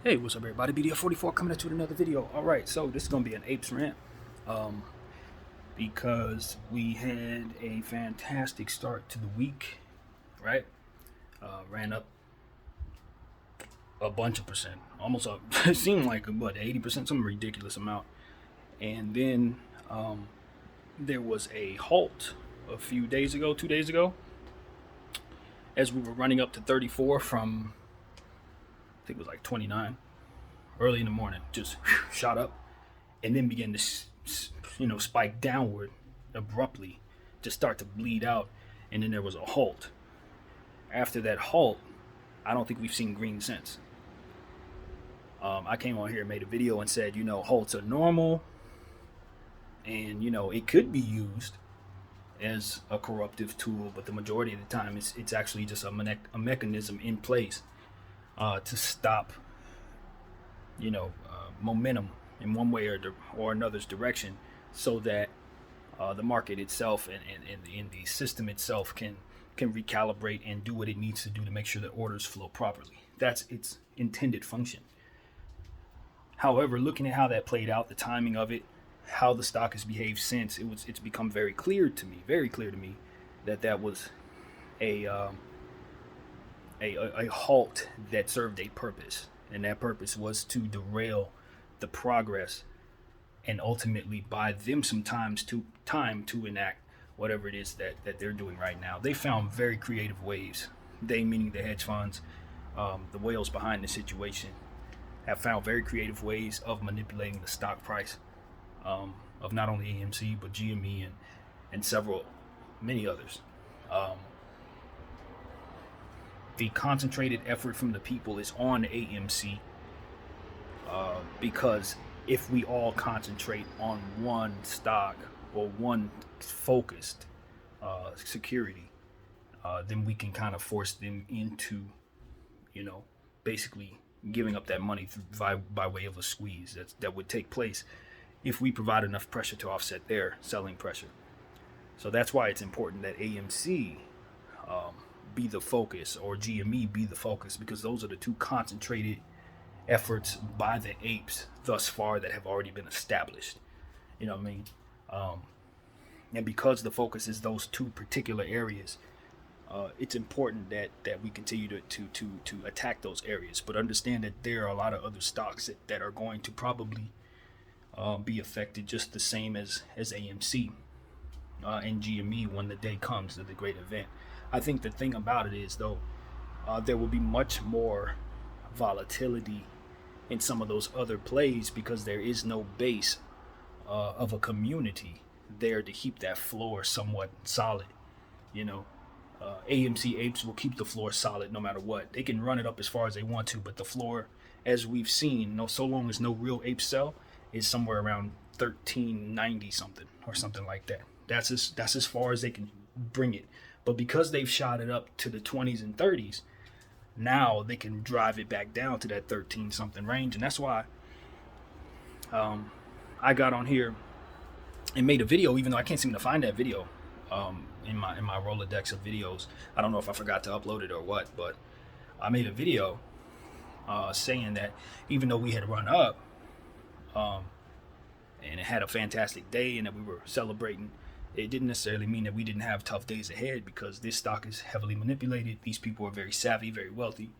Hey, what's up, everybody? BDF44 coming at you with another video. All right, so this is gonna be an apes rant, um, because we had a fantastic start to the week, right? Ran up a bunch of percent, almost a, it seemed like what 80%, some ridiculous amount, and then there was a halt a few days ago, 2 days ago, as we were running up to 34 from I think it was like 29 early in the morning, just shot up and then began to spike downward abruptly to start to bleed out, and then there was a halt. After that halt, I don't think we've seen green since. I came on here and made a video and said, halts are normal, and it could be used as a corruptive tool, but the majority of the time it's actually just a mechanism in place to stop momentum in one way or another's direction, so that the market itself and the system itself can recalibrate and do what it needs to do to make sure that orders flow properly. That's its intended function. However, looking at how that played out, the timing of it, how the stock has behaved since, it's become very clear to me that was a halt that served a purpose, and that purpose was to derail the progress and ultimately buy them some time to enact whatever it is that they're doing right now. They found very creative ways. They, meaning the hedge funds, the whales behind the situation, have found very creative ways of manipulating the stock price of not only AMC but GME and many others. The concentrated effort from the people is on AMC, because if we all concentrate on one stock or one focused security, then we can kind of force them into, basically giving up that money by way of a squeeze that would take place if we provide enough pressure to offset their selling pressure. So that's why it's important that AMC be the focus, or GME be the focus, because those are the two concentrated efforts by the apes thus far that have already been established. You know what I mean? And because the focus is those two particular areas, it's important that we continue to attack those areas. But understand that there are a lot of other stocks that are going to probably be affected just the same as AMC and GME when the day comes to the great event. I think the thing about it is, though, there will be much more volatility in some of those other plays because there is no base of a community there to keep that floor somewhat solid. AMC apes will keep the floor solid no matter what. They can run it up as far as they want to, but the floor, as we've seen, so long as no real apes sell, is somewhere around 1390 something or something like that. That's as far as they can bring it. But because they've shot it up to the 20s and 30s, now they can drive it back down to that 13 something range. And that's why I got on here and made a video, even though I can't seem to find that video in my Rolodex of videos. I don't know if I forgot to upload it or what, but I made a video saying that even though we had run up and it had a fantastic day and that we were celebrating, it didn't necessarily mean that we didn't have tough days ahead, because this stock is heavily manipulated. These people are very savvy, very wealthy,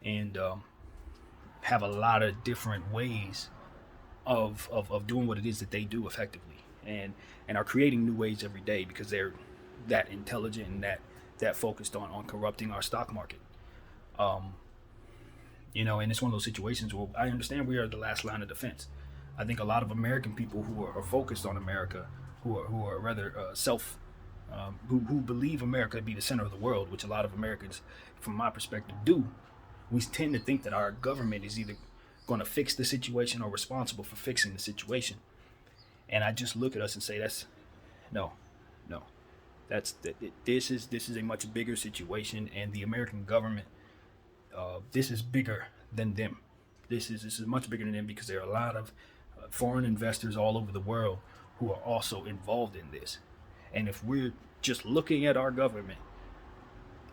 and have a lot of different ways of doing what it is that they do effectively, and are creating new ways every day because they're that intelligent and that focused on corrupting our stock market. And it's one of those situations where I understand we are the last line of defense. I think a lot of American people who are focused on America, who are rather who believe America to be the center of the world, which a lot of Americans, from my perspective, do. We tend to think that our government is either going to fix the situation or responsible for fixing the situation. And I just look at us and say, no. This is a much bigger situation, and the American government, this is bigger than them. This is much bigger than them, because there are a lot of foreign investors all over the world who are also involved in this. And if we're just looking at our government,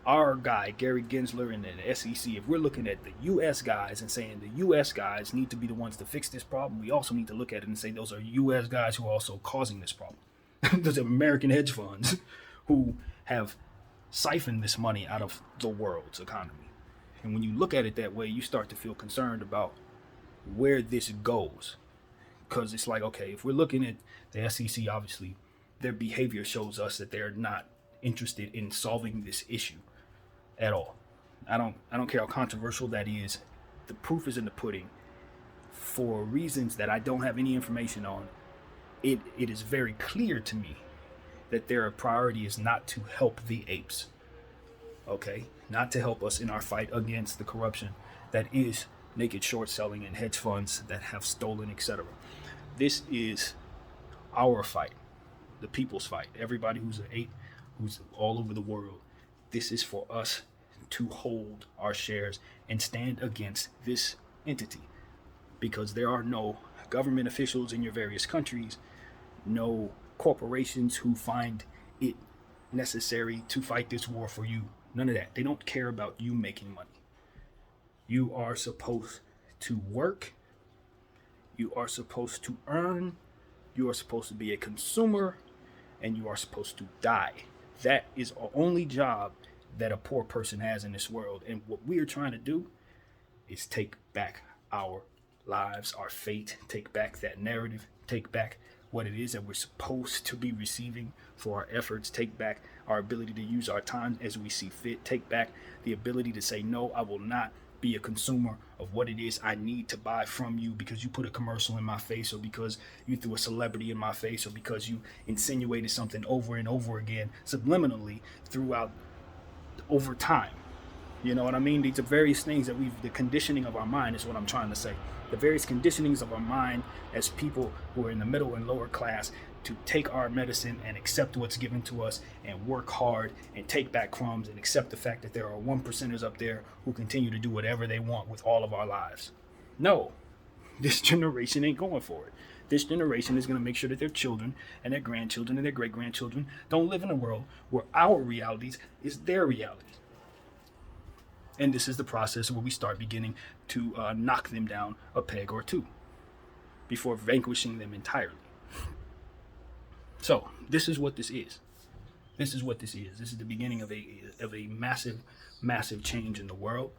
our guy, Gary Gensler, and the SEC, if we're looking at the U.S. guys and saying the U.S. guys need to be the ones to fix this problem, we also need to look at it and say those are U.S. guys who are also causing this problem. Those are American hedge funds who have siphoned this money out of the world's economy. And when you look at it that way, you start to feel concerned about where this goes. Because it's like, okay, if we're looking at the SEC, obviously, their behavior shows us that they're not interested in solving this issue at all. I don't care how controversial that is. The proof is in the pudding. For reasons that I don't have any information on, it is very clear to me that their priority is not to help the apes. Okay? Not to help us in our fight against the corruption that is naked short selling and hedge funds that have stolen, etc. This is our fight, the people's fight. Everybody who's an ape, who's all over the world. This is for us to hold our shares and stand against this entity, because there are no government officials in your various countries, no corporations who find it necessary to fight this war for you. None of that. They don't care about you making money. You are supposed to work. You are supposed to earn. You are supposed to be a consumer, and you are supposed to die. That is the only job that a poor person has in this world. And what we are trying to do is take back our lives, our fate, take back that narrative, take back what it is that we're supposed to be receiving for our efforts, take back our ability to use our time as we see fit, take back the ability to say, no, I will not be a consumer of what it is I need to buy from you because you put a commercial in my face, or because you threw a celebrity in my face, or because you insinuated something over and over again subliminally throughout over time. You know what I mean? These are various things that the conditioning of our mind is what I'm trying to say. The various conditionings of our mind as people who are in the middle and lower class to take our medicine and accept what's given to us and work hard and take back crumbs and accept the fact that there are 1%ers up there who continue to do whatever they want with all of our lives. No, this generation ain't going for it. This generation is going to make sure that their children and their grandchildren and their great-grandchildren don't live in a world where our realities is their realities. And this is the process where we start beginning to knock them down a peg or two before vanquishing them entirely. So this is what this is. This is what this is. This is the beginning of a massive, massive change in the world.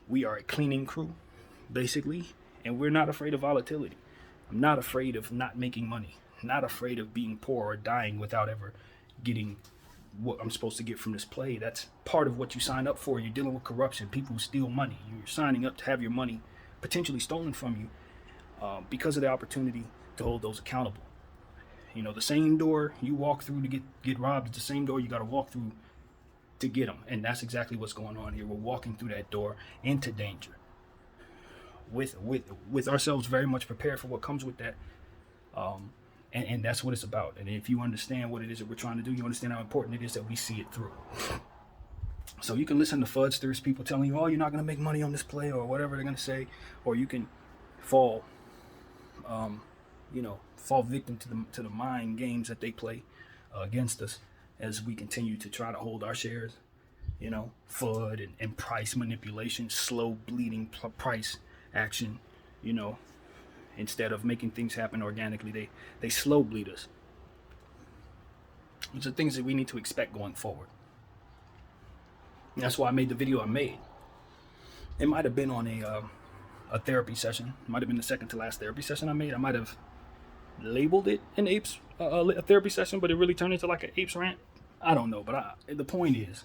We are a cleaning crew, basically, and we're not afraid of volatility. I'm not afraid of not making money. Not afraid of being poor or dying without ever getting what I'm supposed to get from this play. That's part of what you sign up for. You're dealing with corruption, people who steal money. You're signing up to have your money potentially stolen from you because of the opportunity to hold those accountable. You know, the same door you walk through to get robbed is the same door you got to walk through to get them. And that's exactly what's going on here. We're walking through that door into danger with ourselves very much prepared for what comes with that. And that's what it's about. And if you understand what it is that we're trying to do, you understand how important it is that we see it through. So you can listen to fudsters, people telling you, oh, you're not going to make money on this play, or whatever they're going to say, or you can fall victim to the mind games that they play against us as we continue to try to hold our shares. You know, FUD and price manipulation, slow bleeding price action, you know. Instead of making things happen organically, they slow bleed us. These are things that we need to expect going forward. And that's why I made the video I made. It might have been on a therapy session. It might have been the second to last therapy session I made. I might have labeled it an apes a therapy session, but it really turned into like an apes rant. I don't know, but the point is,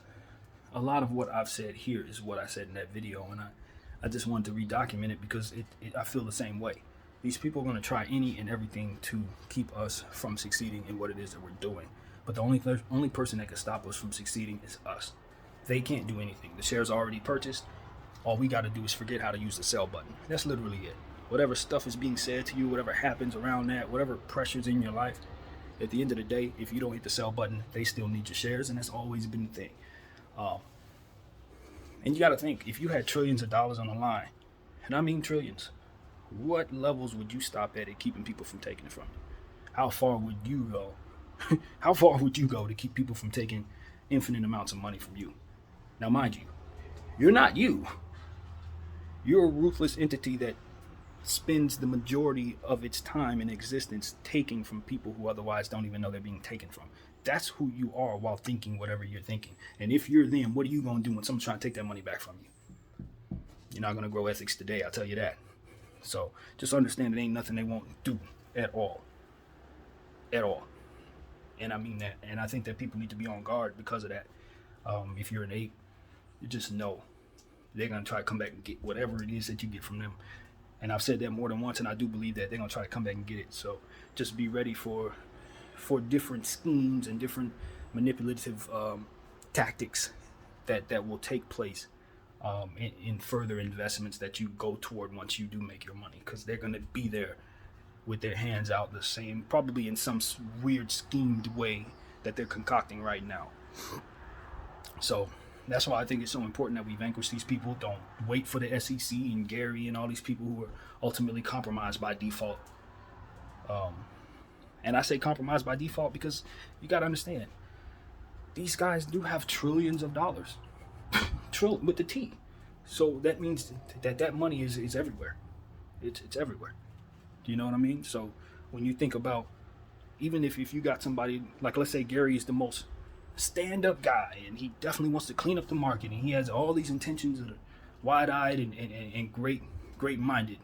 a lot of what I've said here is what I said in that video, and I just wanted to redocument it because I feel the same way. These people are going to try any and everything to keep us from succeeding in what it is that we're doing. But the only person that can stop us from succeeding is us. They can't do anything. The shares are already purchased. All we got to do is forget how to use the sell button. That's literally it. Whatever stuff is being said to you, whatever happens around that, whatever pressures in your life, at the end of the day, if you don't hit the sell button, they still need your shares, and that's always been the thing. And you got to think, if you had trillions of dollars on the line, and I mean trillions, what levels would you stop at keeping people from taking it from you? How far would you go? How far would you go to keep people from taking infinite amounts of money from you. Now, mind you, you're not you. You're a ruthless entity that spends the majority of its time in existence taking from people who otherwise don't even know they're being taken from. That's who you are while thinking whatever you're thinking. And if you're them, what are you going to do when someone's trying to take that money back from you? You're not going to grow ethics today, I'll tell you that. So just understand it ain't nothing they won't do at all. At all. And I mean that. And I think that people need to be on guard because of that. If you're an ape, you just know they're going to try to come back and get whatever it is that you get from them. And I've said that more than once, and I do believe that they're going to try to come back and get it. So just be ready for different schemes and different manipulative tactics that will take place in further investments that you go toward once you do make your money. Because they're going to be there with their hands out the same, probably in some weird schemed way that they're concocting right now. So that's why I think it's so important that we vanquish these people. Don't wait for the SEC and Gary and all these people who are ultimately compromised by default. And I say compromised by default because you got to understand, these guys do have trillions of dollars. Trillion with the T. So that means that money is everywhere. It's everywhere. Do you know what I mean? So when you think about, even if you got somebody, like let's say Gary is the most stand-up guy and he definitely wants to clean up the market and he has all these intentions that are wide-eyed and great-minded,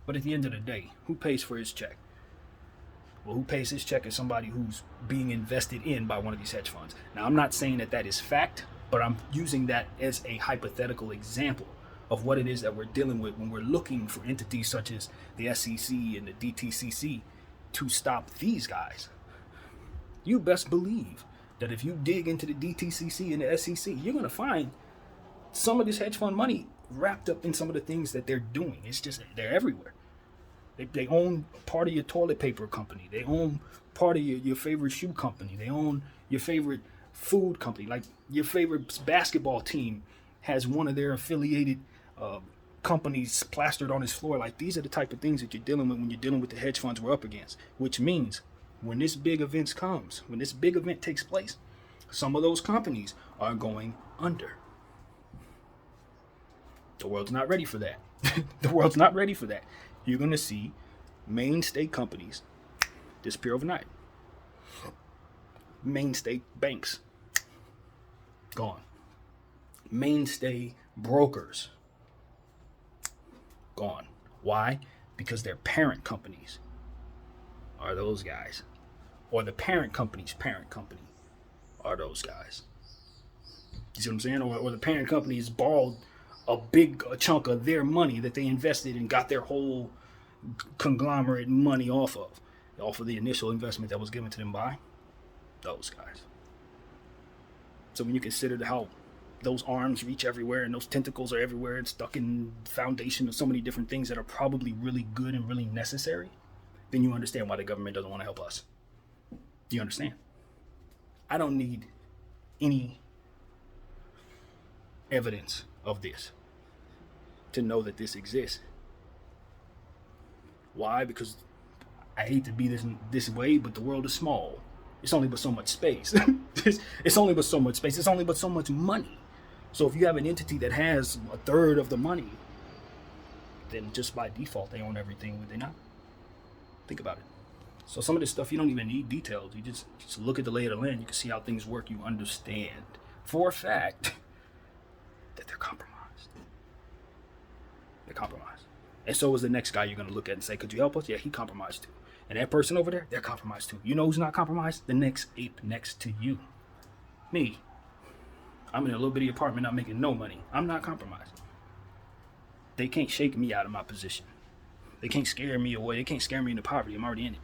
but at the end of the day, who pays for his check? Well, who pays his check is somebody who's being invested in by one of these hedge funds. Now, I'm not saying that is fact, but I'm using that as a hypothetical example of what it is that we're dealing with when we're looking for entities such as the SEC and the DTCC to stop these guys. You best believe that if you dig into the DTCC and the SEC, you're going to find some of this hedge fund money wrapped up in some of the things that they're doing. It's just, they're everywhere. They own part of your toilet paper company. They own part of your favorite shoe company. They own your favorite food company. Like your favorite basketball team has one of their affiliated companies plastered on its floor. Like, these are the type of things that you're dealing with when you're dealing with the hedge funds we're up against, which means when this big event comes, when this big event takes place, some of those companies are going under. The world's not ready for that. The world's not ready for that. You're going to see mainstay companies disappear overnight. Mainstay banks gone. Mainstay brokers gone. Why? Because their parent companies are those guys, or the parent company's parent company are those guys. You see what I'm saying? Or the parent company has borrowed a big chunk of their money that they invested and got their whole conglomerate money off of the initial investment that was given to them by those guys. So when you consider how those arms reach everywhere and those tentacles are everywhere and stuck in foundation of so many different things that are probably really good and really necessary, then you understand why the government doesn't want to help us. Do you understand? I don't need any evidence of this to know that this exists. Why? Because I hate to be this way, but the world is small. It's only but so much space. It's only but so much space. It's only but so much money. So if you have an entity that has a third of the money, then just by default, they own everything, would they not? Think about it. So some of this stuff, you don't even need details. You just look at the lay of the land. You can see how things work. You understand for a fact that they're compromised. They're compromised. And so is the next guy you're going to look at and say, could you help us? Yeah, he compromised too. And that person over there, they're compromised too. You know who's not compromised? The next ape next to you. Me. I'm in a little bitty apartment, not making no money. I'm not compromised. They can't shake me out of my position. They can't scare me away. They can't scare me into poverty. I'm already in it.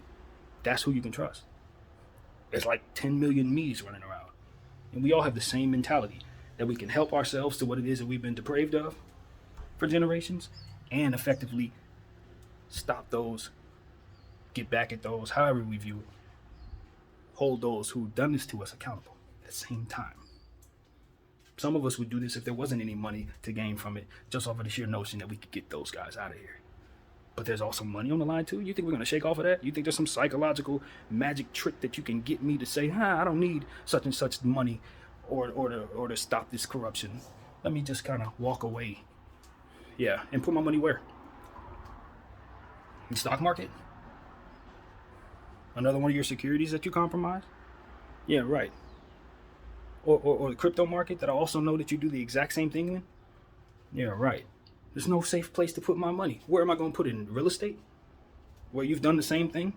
That's who you can trust. There's like 10 million me's running around. And we all have the same mentality, that we can help ourselves to what it is that we've been depraved of for generations, and effectively stop those, get back at those, however we view it, hold those who've done this to us accountable at the same time. Some of us would do this if there wasn't any money to gain from it, just off of the sheer notion that we could get those guys out of here. But there's also money on the line too. You think we're going to shake off of that? You think there's some psychological magic trick that you can get me to say, I don't need such and such money or to stop this corruption, let me just kind of walk away. Yeah, and put my money where? The stock market? Another one of your securities that you compromise? Yeah, right. Or the crypto market that I also know that you do the exact same thing in? Yeah, right. There's no safe place to put my money. Where am I going to put it? In real estate? Where you've done the same thing?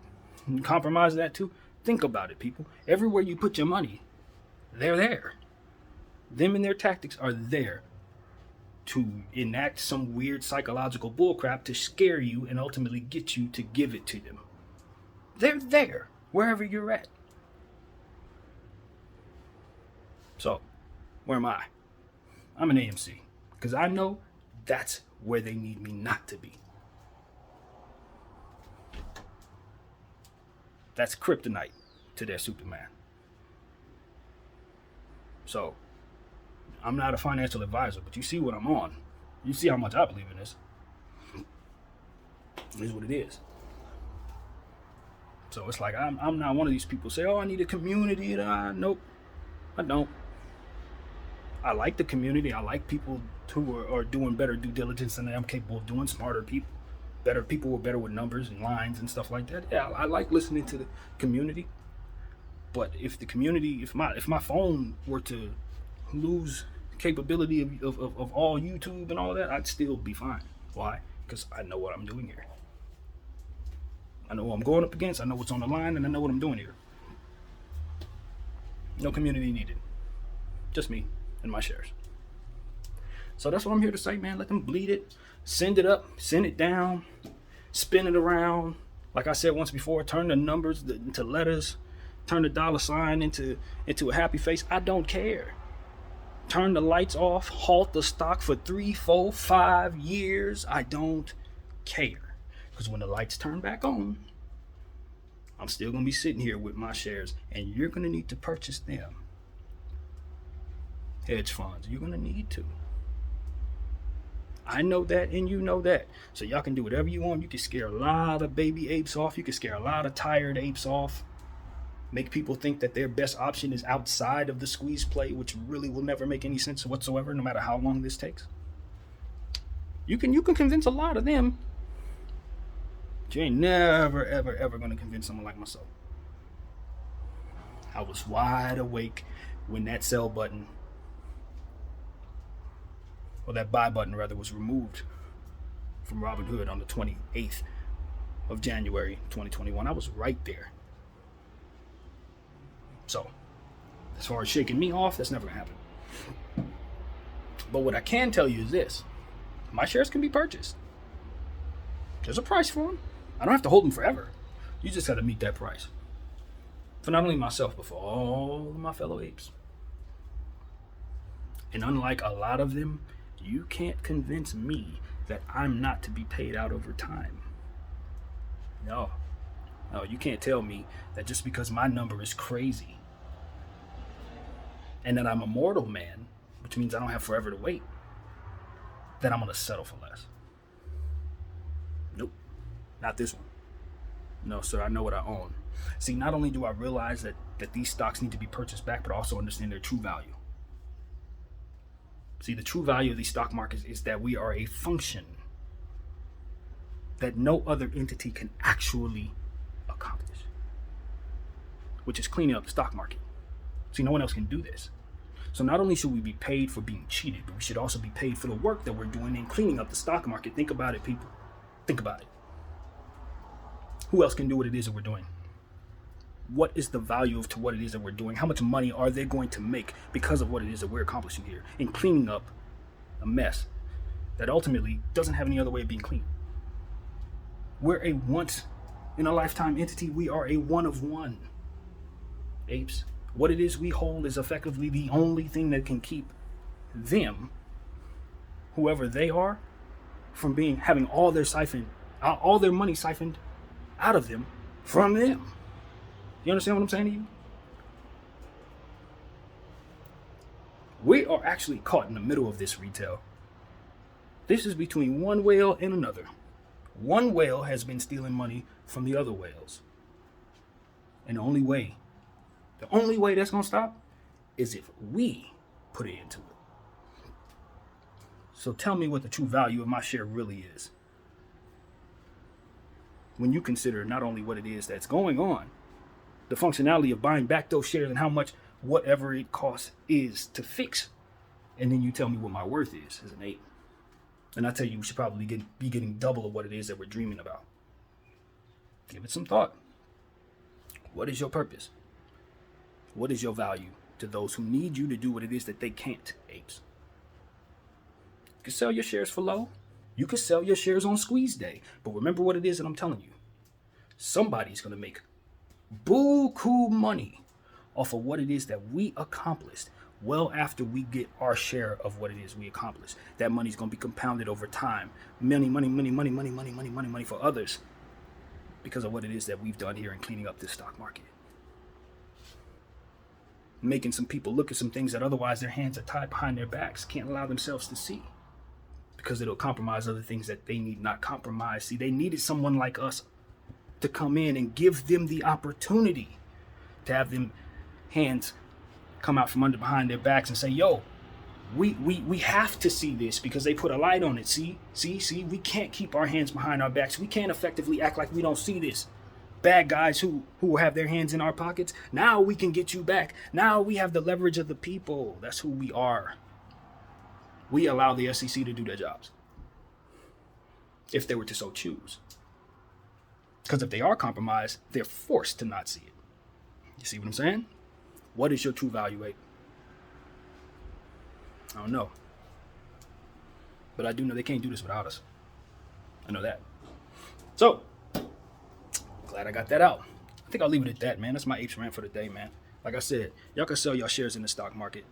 And compromise that too? Think about it, people. Everywhere you put your money, they're there. Them and their tactics are there to enact some weird psychological bullcrap to scare you and ultimately get you to give it to them. They're there, wherever you're at. So, where am I? I'm an AMC, because I know that's where they need me not to be. That's kryptonite to their Superman. So, I'm not a financial advisor, but you see what I'm on. You see how much I believe in this. It is what it is. So it's like I'm not one of these people say, oh, I need a community. Nope, I don't. I like the community. I like people who are doing better due diligence than I'm capable of doing. Smarter people, better people who are better with numbers and lines and stuff like that. Yeah, I like listening to the community. But if the community, if my phone were to lose capability of all YouTube and all that, I'd still be fine. Why? Because I know what I'm doing here. I know what I'm going up against. I know what's on the line, and I know what I'm doing here. No community needed. Just me and my shares. So that's what I'm here to say, man. Let them bleed it. Send it up. Send it down. Spin it around. Like I said once before, turn the numbers into letters. Turn the dollar sign into a happy face. I don't care. Turn the lights off. Halt the stock for 3, 4, 5 years. I don't care. Because when the lights turn back on, I'm still going to be sitting here with my shares, and you're going to need to purchase them. Hedge funds, you're going to need to. I know that, and you know that. So y'all can do whatever you want. You can scare a lot of baby apes off. You can scare a lot of tired apes off. Make people think that their best option is outside of the squeeze play, which really will never make any sense whatsoever, no matter how long this takes. You can convince a lot of them. But you ain't never, ever, ever going to convince someone like myself. I was wide awake when that sell button, or that buy button rather, was removed from Robinhood on the 28th of January 2021. I was right there. So, as far as shaking me off, that's never going to happen. But what I can tell you is this. My shares can be purchased. There's a price for them. I don't have to hold them forever. You just got to meet that price. For not only myself, but for all of my fellow apes. And unlike a lot of them, you can't convince me that I'm not to be paid out over time. No, you can't tell me that just because my number is crazy and that I'm a mortal man, which means I don't have forever to wait, that I'm going to settle for less. Nope, not this one. No, sir, I know what I own. See, not only do I realize that these stocks need to be purchased back, but I also understand their true value. See, the true value of these stock markets is that we are a function that no other entity can actually accomplish, which is cleaning up the stock market. See, no one else can do this. So not only should we be paid for being cheated, but we should also be paid for the work that we're doing in cleaning up the stock market. Think about it, people. Think about it. Who else can do what it is that we're doing? What is the value to what it is that we're doing? How much money are they going to make because of what it is that we're accomplishing here in cleaning up a mess that ultimately doesn't have any other way of being clean? We're a once in a lifetime entity. We are a one of one. Apes. What it is we hold is effectively the only thing that can keep them, whoever they are, from having all their money siphoned out of them from them. You understand what I'm saying to you? We are actually caught in the middle of this retail. This is between one whale and another. One whale has been stealing money from the other whales. And the only way that's going to stop is if we put it into it. So tell me what the true value of my share really is. When you consider not only what it is that's going on, the functionality of buying back those shares and how much whatever it costs is to fix. And then you tell me what my worth is as an ape. And I tell you, we should probably be getting double of what it is that we're dreaming about. Give it some thought. What is your purpose? What is your value to those who need you to do what it is that they can't, apes? You can sell your shares for low. You can sell your shares on squeeze day. But remember what it is that I'm telling you. Somebody's going to make buku money off of what it is that we accomplished well after we get our share of what it is we accomplished. That money's going to be compounded over time. Money for others because of what it is that we've done here in cleaning up this stock market. Making some people look at some things that otherwise their hands are tied behind their backs, can't allow themselves to see because it'll compromise other things that they need not compromise. See, they needed someone like us to come in and give them the opportunity to have them hands come out from under behind their backs and say, yo, we have to see this because they put a light on it. See, we can't keep our hands behind our backs. We can't effectively act like we don't see this. Bad guys who have their hands in our pockets. Now we can get you back. Now we have the leverage of the people. That's who we are. We allow the SEC to do their jobs if they were to so choose. Because if they are compromised, they're forced to not see it. You see what I'm saying? What is your true value, ape? I don't know. But I do know they can't do this without us. I know that. So, glad I got that out. I think I'll leave it at that, man. That's my apes rant for the day, man. Like I said, y'all can sell y'all shares in the stock market.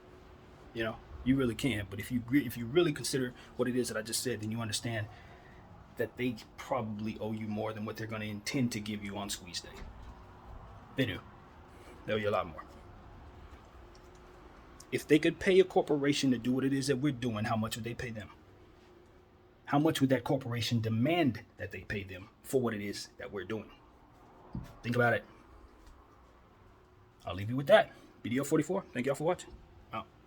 You know, you really can. But if you really consider what it is that I just said, then you understand that they probably owe you more than what they're going to intend to give you on squeeze day. They do. They owe you a lot more. If they could pay a corporation to do what it is that we're doing, how much would they pay them? How much would that corporation demand that they pay them for what it is that we're doing? Think about it. I'll leave you with that. BDO 44. Thank y'all for watching.